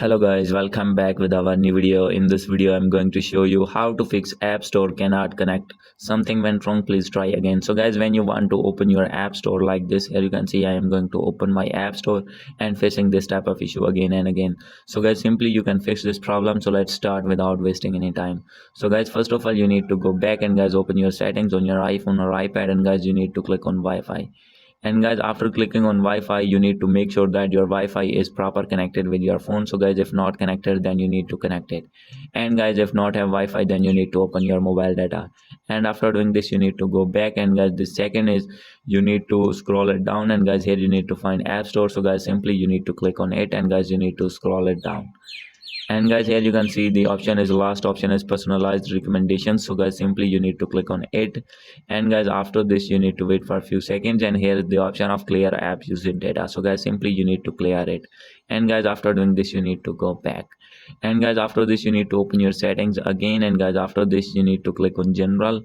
Hello guys, welcome back with our new video. In this video I'm going to show you how to fix App Store cannot connect. Something went wrong, please try again. So guys, when you want to open your App Store like this, here you can see I am going to open my App Store and facing this type of issue again and again. So guys, simply you can fix this problem. So let's start without wasting any time. So guys, first of all you need to go back and guys open your settings on your iPhone or iPad, and guys you need to click on Wi-Fi. And guys, after clicking on Wi-Fi, you need to make sure that your Wi-Fi is proper connected with your phone. So guys, if not connected, then you need to connect it. And guys, if not have Wi-Fi, then you need to open your mobile data. And after doing this, you need to go back. And guys, the second is you need to scroll it down. And guys, here you need to find App Store. So guys, simply you need to click on it, and guys, you need to scroll it down. And guys, here you can see the option is last option is personalized recommendations. So guys, simply you need to click on it. And guys, after this you need to wait for a few seconds, and here is the option of clear app usage data. So guys, simply you need to clear it. And guys, after doing this you need to go back. And guys, after this you need to open your settings again. And guys, after this you need to click on general.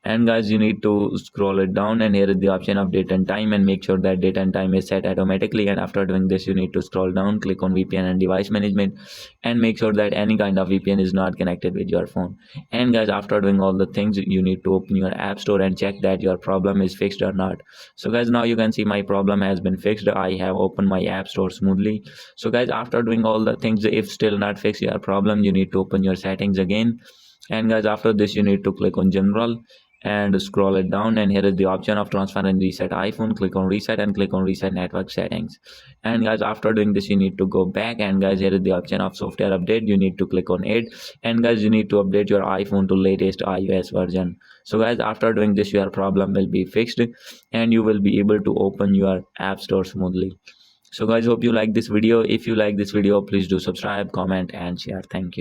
And guys, you need to scroll it down, and here is the option of date and time, and make sure that date and time is set automatically. And after doing this you need to scroll down, click on VPN and device management, and make sure that any kind of VPN is not connected with your phone. And guys, after doing all the things, you need to open your App Store and check that your problem is fixed or not. So guys, now you can see my problem has been fixed. I have opened my App Store smoothly. So guys, after doing all the things, if still not fix your problem, you need to open your settings again. And guys, after this you need to click on general and scroll it down, and here is the option of transfer and reset iPhone. Click on reset and click on reset network settings. And guys, after doing this you need to go back, and guys, here is the option of software update. You need to click on it, and guys, you need to update your iPhone to latest iOS version. So guys, after doing this your problem will be fixed, and you will be able to open your App Store smoothly. So guys, hope you like this video. If you like this video, please do subscribe, comment and share. Thank you.